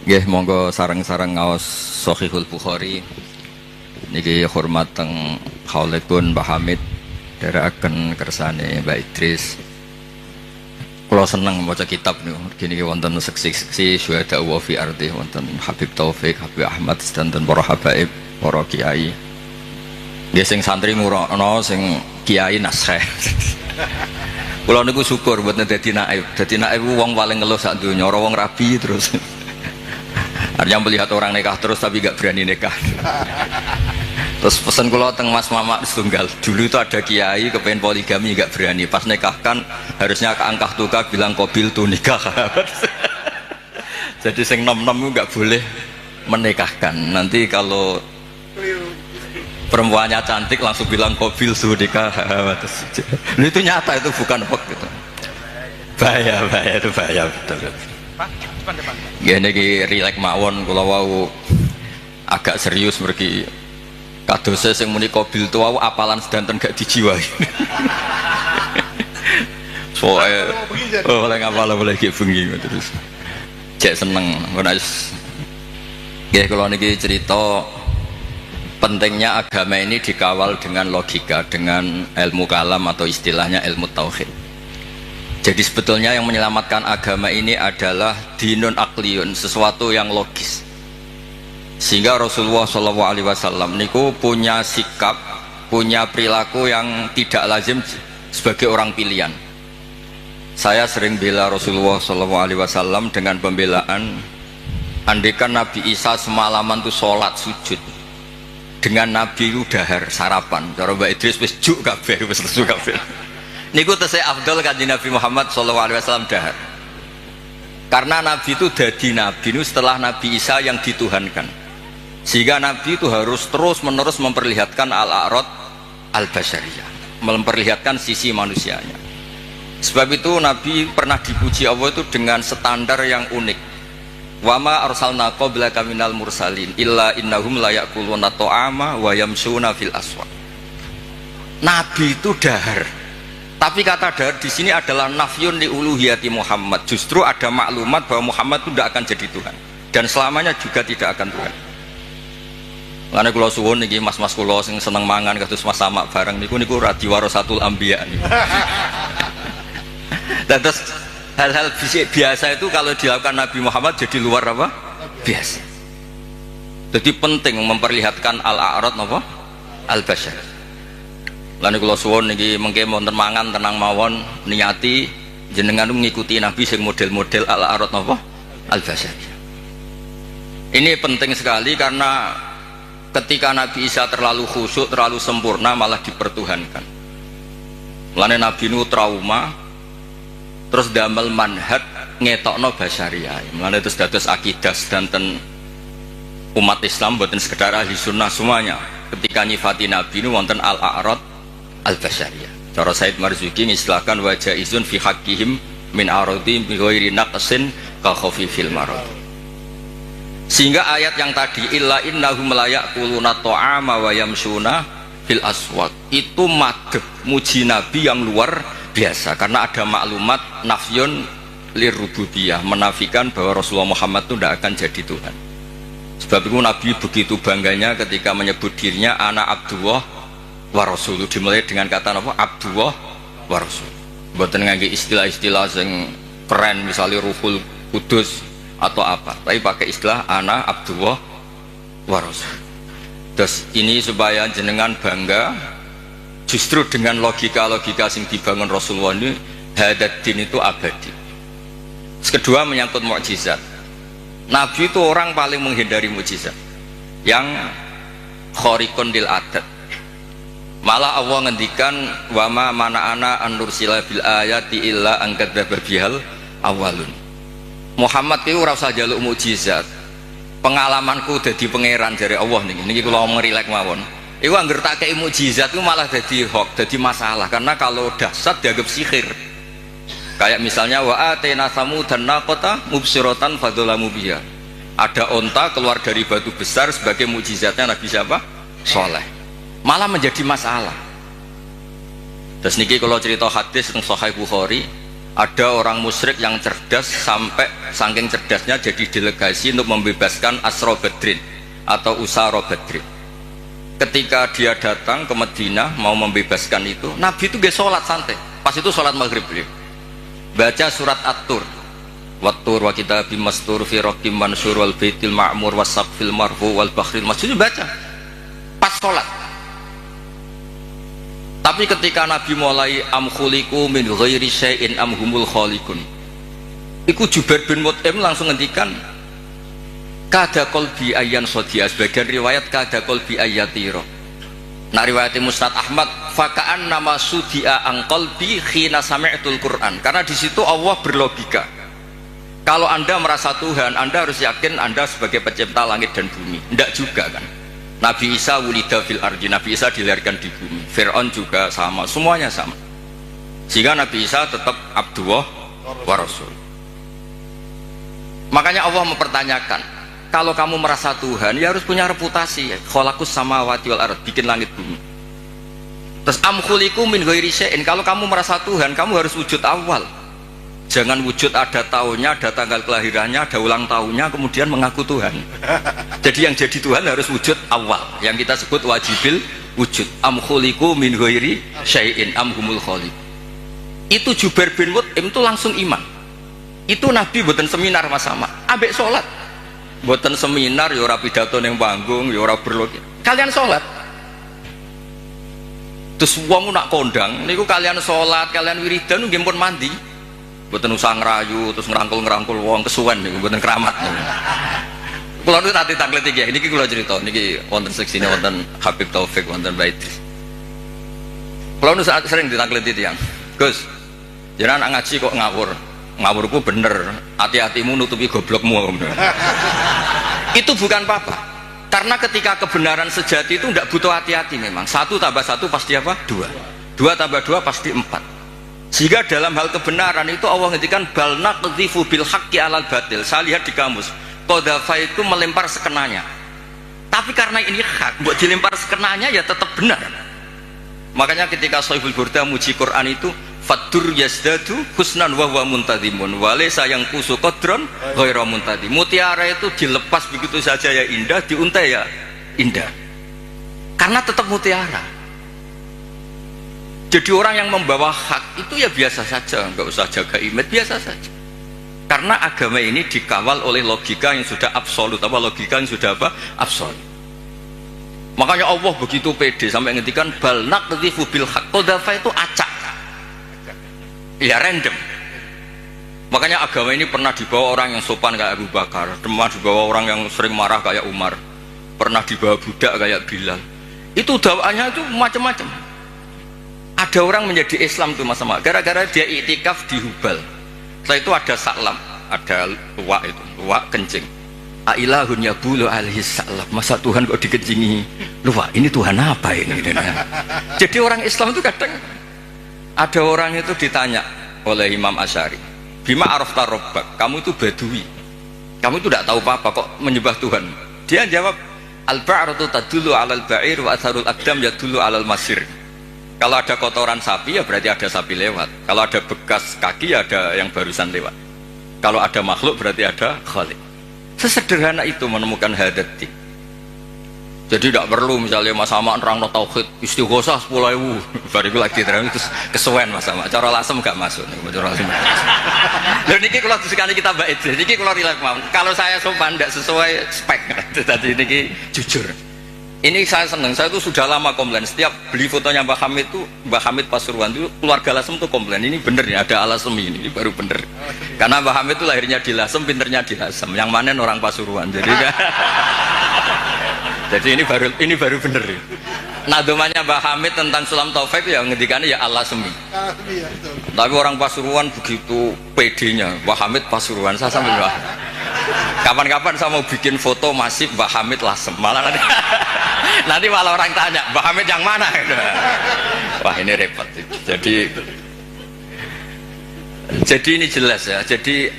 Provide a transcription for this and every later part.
Nggih, monggo sareng-sareng ngaos Shahihul Bukhari. Niki hormat teng Khaulipun Mbah Hamid, dherekaken kersane Mbak Idris. Kula seneng maca kitab niku. Niki wonten seksi-seksi syuhada wa fi ardi, wonten Habib Taufik, Habib Ahmad, sedanten para habaib, para kiai. Nggih sing santri murono, sing kiai naskah. Kula niku syukur mboten dadi naib. Dadi naib wong paling ngeluh sak donya, ora wong rabi terus. Artinya melihat orang nikah terus tapi gak berani nikah. Terus pesan kula teng Mas Mamak setunggal. Dulu itu ada kiai kepengen poligami gak berani. Pas nikahkan harusnya ke angkah tukar bilang qabil tu nikah. Jadi sing nom-nom gak boleh menikahkan. Nanti kalau perempuannya cantik langsung bilang qabil tu nikah. Itu nyata, itu bukan hoax gitu. Bahaya itu bahaya betul. Depan. Ya niki rilek mawon kula wau agak serius mergi kadose sing muni qabil tu wau apalan sedanten gak dijiwai. Soale oleh ngapal boleh ki bengi terus. Cek seneng ngono wis. Nggih kula niki cerita pentingnya agama ini dikawal dengan logika, dengan ilmu kalam atau istilahnya ilmu tauhid. Jadi sebetulnya yang menyelamatkan agama ini adalah dinun akliyun, sesuatu yang logis. Sehingga Rasulullah SAW niku punya sikap, punya perilaku yang tidak lazim sebagai orang pilihan. Saya sering bela Rasulullah SAW dengan pembelaan, andaikan Nabi Isa semalaman itu sholat sujud, dengan Nabi itu dahar sarapan. Cara Mbak Idris wis juk kabeh, wis lesu kabeh. Niku tesih afdal kanjeng Nabi Muhammad SAW dahar. Karena Nabi itu dadi Nabi itu setelah Nabi Isa yang dituhankan. Sehingga Nabi itu harus terus menerus memperlihatkan al-a'rad al-basyariyah, memperlihatkan sisi manusianya. Sebab itu Nabi pernah dipuji Allah itu dengan standar yang unik. Wa ma arsalna qablaka minal mursalin illa innahum la ya'kuluna ta'ama wa yamshuna fil aswaq. Nabi itu dahar. Tapi kata dahar di sini adalah nafyun li uluhiyati Muhammad. Justru ada maklumat bahwa Muhammad itu tidak akan jadi Tuhan dan selamanya juga tidak akan Tuhan. Karena kula suwun niki mas-mas kula sing seneng mangan kados Mas Samak bareng niku radi warasatul anbiya niku. Dan terus hal-hal biasa itu kalau dilakukan Nabi Muhammad jadi luar apa? Biasa. Jadi penting memperlihatkan al-a'rad apa? Al-basyar. Lan kula suwun niki mengke wonten mangan tenang mawon niati jenengan mengikuti Nabi sing model-model al-a'rad napa al-basyariyah. Ini penting sekali karena ketika Nabi Isa terlalu khusyuk, terlalu sempurna malah dipertuhankan. Lane Nabi nu trauma terus damel manhaj ngetokno basyariyah. Mulane terus dados akidah sedanten umat Islam boten sekedar ahli sunnah semuanya. Ketika nyifati Nabi nu wonten al-a'rad al-basyariyah. Cara Said Marzuki istilahkan wajah izun fi haqqihim min aradhim bi ghairi naqsin ka khafifil marad. Sehingga ayat yang tadi illa innahum la ya'kuluna ta'ama wa yamshuna fil aswaq itu madhep muji Nabi yang luar biasa karena ada maklumat nafyun lirububiyah, menafikan bahwa Rasulullah Muhammad itu tidak akan jadi Tuhan. Sebab itu Nabi begitu bangganya ketika menyebut dirinya ana Abdullah wa Rasul, dimulai dengan kata apa? Abdullah wa Rasul. Mboten ngangge istilah-istilah sing keren misalnya Ruhul Kudus atau apa, tapi pakai istilah ana Abdullah wa Rasul. Terus ini supaya jenengan bangga justru dengan logika-logika sing dibangun Rasulullah ini hadat din itu abadi. Kedua menyangkut mukjizat. Nabi itu orang paling menghindari mukjizat yang khariqun lil adat. Malah Allah ngendikan wa ma mana'ana an nursila bil ayati illa an kadzdzaba bihal awalun. Muhammad itu ora usah njaluk mukjizat. Pengalamanku dadi pangeran jare Allah niki kula ngerilek mawon. Iku angger tak kei mukjizat itu malah dadi hoax, dadi masalah karena kalau dahsyat dianggap sihir. Kayak misalnya wa atena samudan naqata mubsiratan fadzalamu biha. Ada onta keluar dari batu besar sebagai mukjizatnya Nabi siapa? Saleh. Malah menjadi masalah. Terus niki kalau cerita hadis tentang Sahih Bukhari, Ada orang musyrik yang cerdas sampai saking cerdasnya jadi delegasi untuk membebaskan Asra Badrin atau Usara Badrin. Ketika dia datang ke Madinah mau membebaskan itu, Nabi itu gak sholat santai. Pas itu sholat maghrib beliau baca surat At-Tur, Wat-Tur wa kitabim mastur fi raqim mansur wal baitil ma'mur was-saqfil marfu wal bakhril masjid, baca pas sholat. Tapi ketika Nabi mulai am khuliqu min ghairi syai'in am humul khaliqun, iku Jubair bin Mut'im langsung ngendikan kada qalbi ayyan sodia, sebagian riwayat kada qalbi ayyatiro. Nah riwayat Musnad Ahmad faka'an nama sudia ang qalbi khina sami'tul Quran, karena di situ Allah berlogika kalau anda merasa Tuhan anda harus yakin anda sebagai pencipta langit dan bumi. Tidak juga kan, Nabi Isa wulida fil ardi, Nabi Isa dilahirkan di bumi, Fir'aun juga sama, semuanya sama, sehingga Nabi Isa tetap Abdullah wa Rasul. Makanya Allah mempertanyakan, kalau kamu merasa Tuhan ya harus punya reputasi, khalaqus samawati wal ard, bikin langit bumi. Terus am khuliqu min ghairi syai'in, kalau kamu merasa Tuhan kamu harus wujud awal, jangan wujud ada tahunnya, ada tanggal kelahirannya, ada ulang tahunnya kemudian mengaku Tuhan. Jadi yang jadi Tuhan harus wujud awal, yang kita sebut wajibil wujud. Am khuliqu min ghairi syai'in am humul khaliq. Itu Jubair bin Mut'im itu langsung iman. Itu Nabi buatan seminar mas sama ambek sholat, buatan seminar ya ora pidato ning panggung, ya ora berlogik, kalian sholat. Terus wong nak kondang niku kalian sholat, kalian wiridan nggih pun mandi, buatan usah ngerayu terus ngerangkul wong kesuwen niku, buatan keramat niku. Kula nu nanti taklet iki, niki kula cerita niki wonten seksine wonten Habib Taufik wonten Baidris. Kula nu sering ditakleti tiyang, Gus jenengan ngaji kok ngawur. Ngawurku bener, hati-hatimu nutupi goblokmu. Itu bukan apa-apa, karena ketika kebenaran sejati itu tidak butuh hati-hati. Memang 1 tambah 1 pasti apa? 2, 2 tambah 2 pasti 4. Sehingga dalam hal kebenaran itu Allah ngendikan bal naqdhifu bil haqqi alal batil. Saya lihat di kamus qadhafa itu melempar sekenanya, tapi karena ini hak buat dilempar sekenanya ya tetap benar. Makanya ketika Shahihul Burda muji Quran itu fadur yazdadu husnan wa huwa muntadimun walaysa yang kusu qadron ghairu muntadim. Mutiara itu dilepas begitu saja ya indah, diuntai ya indah, karena tetap mutiara. Jadi orang yang membawa hak itu ya biasa saja, nggak usah jaga image, biasa saja, karena agama ini dikawal oleh logika yang sudah absolut. Apa logika yang sudah apa? Absolut. Makanya Allah begitu pede sampai ngendikan bal naqdhifu bil haqq. Qadhafa itu acak, ya random. Makanya agama ini pernah dibawa orang yang sopan kayak Abu Bakar, pernah dibawa orang yang sering marah kayak Umar, pernah dibawa budak kayak Bilal. Itu dakwahnya itu macam-macam. Ada orang menjadi Islam tuh mas-mas gara-gara dia iktikaf di Hubal. Setelah itu ada saklam, ada luwak, itu luwak kencing. Ailahun yabulu alaihi salam, masa Tuhan kok dikencingi luwak, ini Tuhan apa ini? Jadi orang Islam itu kadang ada orang itu ditanya oleh Imam Asy'ari, bima arafta rabbak, kamu itu badui, kamu itu tidak tahu apa-apa kok menyembah Tuhan. Dia jawab al-ba'ratu tadullu 'alal ba'ir wa atharul aqdam yadullu 'alal masir. Kalau ada kotoran sapi ya berarti ada sapi lewat, kalau ada bekas kaki ya ada yang barusan lewat, kalau ada makhluk berarti ada khalik. Sesederhana itu menemukan hadati. Jadi tidak perlu misalnya Mas Sama nerang no tauhid istighosah 10.000 bariku lagi terus kesuwen Mas Sama, cara lasem gak masuk cara lasem. Lho niki kula sekali kita bait, niki kula rilek mawon. Kalau saya sopan tidak sesuai spek, tadi niki jujur. Ini saya senang, saya itu sudah lama komplain setiap beli fotonya Mbah Hamid itu, Mbah Hamid Pasuruan itu keluarga Lasem tuh komplain, ini bener ya ada Alasem ini baru bener. Karena Mbah Hamid itu lahirnya di Lasem, pinternya di Lasem, yang mana orang Pasuruan. Jadi jadi ini baru bener. Nadomannya Mbah Hamid tentang Sulam Taufik ya ngendikannya ya Alasemi. Tapi orang Pasuruan begitu pedenya, Mbah Hamid Pasuruan, saya sampai Mbah. Kapan-kapan saya mau bikin foto masif Mbah Hamid Lasem, malah nanti malah orang tanya Mbah Hamid yang mana? Wah ini repot. Jadi ini jelas ya. Jadi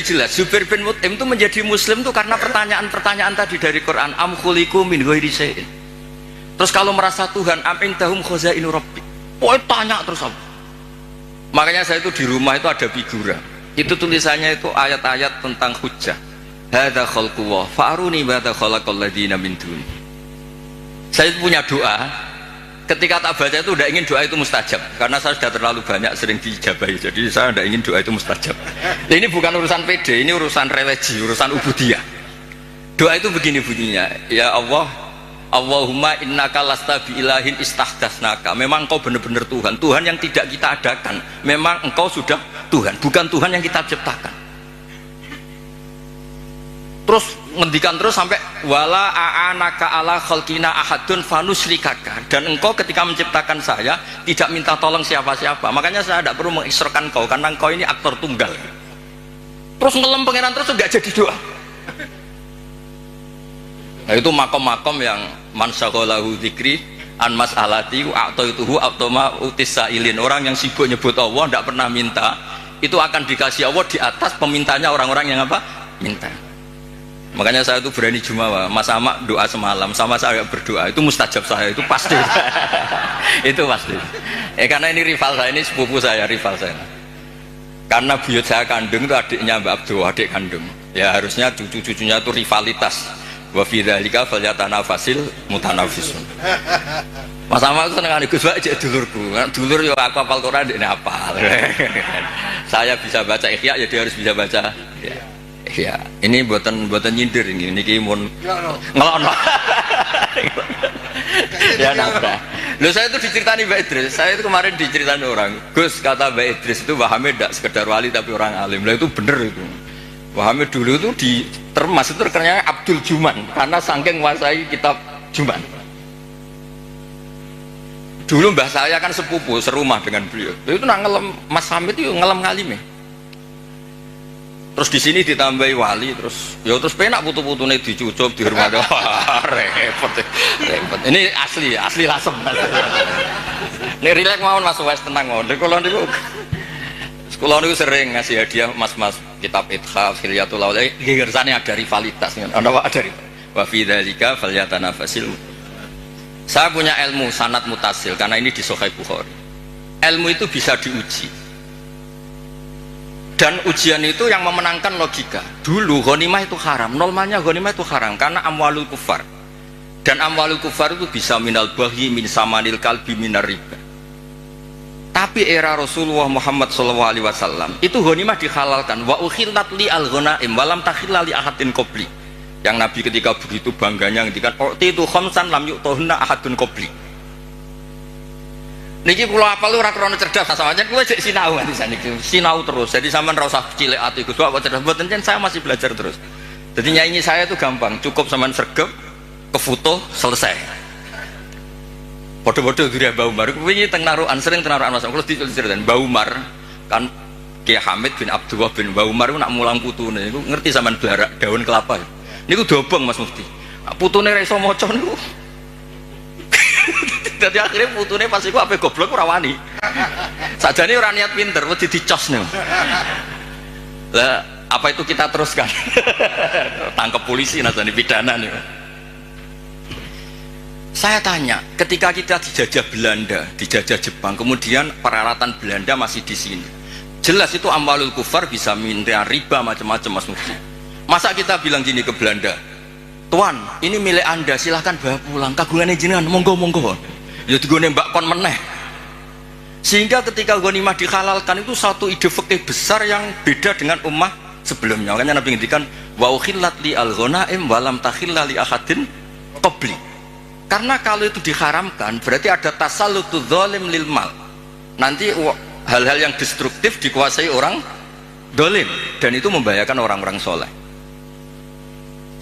jelas Jubair bin Mut'im itu menjadi muslim itu karena pertanyaan-pertanyaan tadi dari Quran. Am khuliqu min ghairi syai'in. Terus kalau merasa Tuhan am indahum khazainu rabbi. Tanya terus apa? Makanya saya itu di rumah itu ada figura. Itu tulisannya itu ayat-ayat tentang hujjah. Hadza khalqullah fa'aruni madza khalaqal ladzina min duni. Saya punya doa. Ketika tak baca itu tidak ingin doa itu mustajab, karena saya sudah terlalu banyak sering diijabahi. Jadi saya tidak ingin doa itu mustajab. Nah, ini bukan urusan PD, ini urusan religi, urusan ubudiyah. Doa itu begini bunyinya, ya Allah, Allahumma innaka lasta bi ilahin istahdatsnaka. Memang engkau benar-benar Tuhan, Tuhan yang tidak kita adakan. Memang engkau sudah Tuhan, bukan Tuhan yang kita ciptakan. Terus ngendikan terus sampai wala a'anaka ala khalqina ahadun fanusrikaka, dan engkau ketika menciptakan saya tidak minta tolong siapa-siapa. Makanya saya tidak perlu mengisrokan kau, karena engkau ini aktor tunggal. Terus ngelem pangeran terus enggak jadi doa. Nah, itu makom-makom yang man syaghalahu dzikri an mas'alati a'taituhu automa utisailin. Orang yang sibuk nyebut Allah tidak pernah minta, itu akan dikasih Allah di atas pemintanya orang-orang yang apa? Minta. Makanya saya itu berani jumawa, Mas Amak doa semalam sama saya berdoa, itu mustajab saya, itu pasti. Itu pasti. Karena ini rival saya, ini sepupu saya, rival saya. Karena buyut saya kandung itu adiknya Mbak Abdul, adik kandung. Ya harusnya cucu-cucunya itu rivalitas. Wa fi dzalika falyatanafasil mutanafisun. Mas Amak itu seneng Gus Pak cek dulurku. Dulur yo aku hafal Quran ndekne hafal. Saya bisa baca Ihya, ya dia harus bisa baca. Ya, ini buatan nyindir ini mun ngelon. Ya nabrak. Loh, saya itu diceritani Mbak Idris. Saya itu kemarin diceritani orang. Gus, kata Mbak Idris itu Wahamid tidak sekedar wali tapi orang alim. Lah itu bener itu. Wahamid dulu itu di termas itu terkenalnya Abdul Juman karena saking menguasai kitab Juman. Dulu mbah saya kan sepupu serumah dengan beliau. Itu nak ngelem Mas Hamid itu ngelem ngalim. Terus di sini ditambahi wali, terus penak putu-putune dicucup dihormati. Repot. Ini asli lasem. Ini rileks mawon Mas Wes, tenang mawon. Kula niku sering ngasih hadiah mas-mas kitab Ithaf, Hilyatul Auliya. Gersane ada rivalitas. Ada wa fi dzalika falyatanafasil. Saya punya ilmu sanad mutasil karena ini di Sahih Bukhari. Ilmu itu bisa diuji. Dan ujian itu yang memenangkan logika. Dulu ghanimah itu haram, normalnya ghanimah itu haram karena amwalul kufar. Dan amwalul kufar itu bisa minal baghi, min samanil kalbi, minar riba. Tapi era Rasulullah Muhammad SAW itu ghanimah dihalalkan. Wa ukhillat li al-ghanaim walam takhilla li ahadin qabli. Yang Nabi ketika begitu bangganya ngendikan itu khamsan lam yu'tuhunna ahadun qabli. Niki kula apal ora krana cerdas sampeyan kuwi sik sinau nganti saniki. Sinau terus. Jadi sampean ora usah cilik ati Gus kok cerdas mboten saya masih belajar terus. Jadi nyanyi saya itu gampang, cukup sampean sregep, kefoto, selesai. Padha-padha dure Mbah Umar kuwi teng narukan sering teng narukan Mas. Kulo diceritain Mbah Umar kan Kiai Hamid bin Abdullah bin Mbah Umar nak mulang putune niku ngerti sampean blarak daun kelapa. Niku dobong Mas Mufti. Putune ra iso maca niku. Jadi akhirnya putune pas iku ape goblok ora wani. Sajane ora niat pinter, wedi dicos niku. Lah, apa itu kita teruskan? Tangkap polisi nasane pidana niku. Saya tanya, ketika kita dijajah Belanda, dijajah Jepang, kemudian peralatan Belanda masih di sini. Jelas itu amwalul kufar bisa minta riba macam-macam Mas Mufti. Masa kita bilang gini ke Belanda, Tuan, ini milik Anda, silahkan bawa pulang. Kagungannya jenengan, monggo. Ya digone mbak kon meneh. Sehingga ketika ghanimah dihalalkan itu satu ide fikih besar yang beda dengan ummah sebelumnya. Makanya Nabi ngendikan wa ukhillat li al-ghanaim wa lam takhilla li ahadin qabli. Karena kalau itu diharamkan berarti ada tasallutu dzalim lil mal. Nanti hal-hal yang destruktif dikuasai orang dolim dan itu membahayakan orang-orang soleh.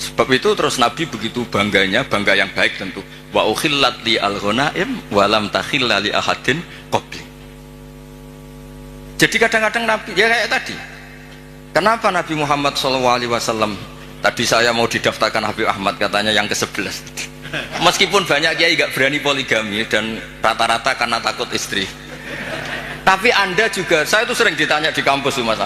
Sebab itu terus Nabi begitu bangganya, bangga yang baik tentu. Wa ukhillat li al-ghanaim wa lam takhilla li ahadin qabli. Jadi kadang-kadang Nabi ya kayak tadi. Kenapa Nabi Muhammad SAW tadi saya mau didaftarkan Habib Ahmad katanya yang ke-11. Meskipun banyak kiai gak berani poligami dan rata-rata karena takut istri. Tapi Anda juga, saya itu sering ditanya di kampus Mas.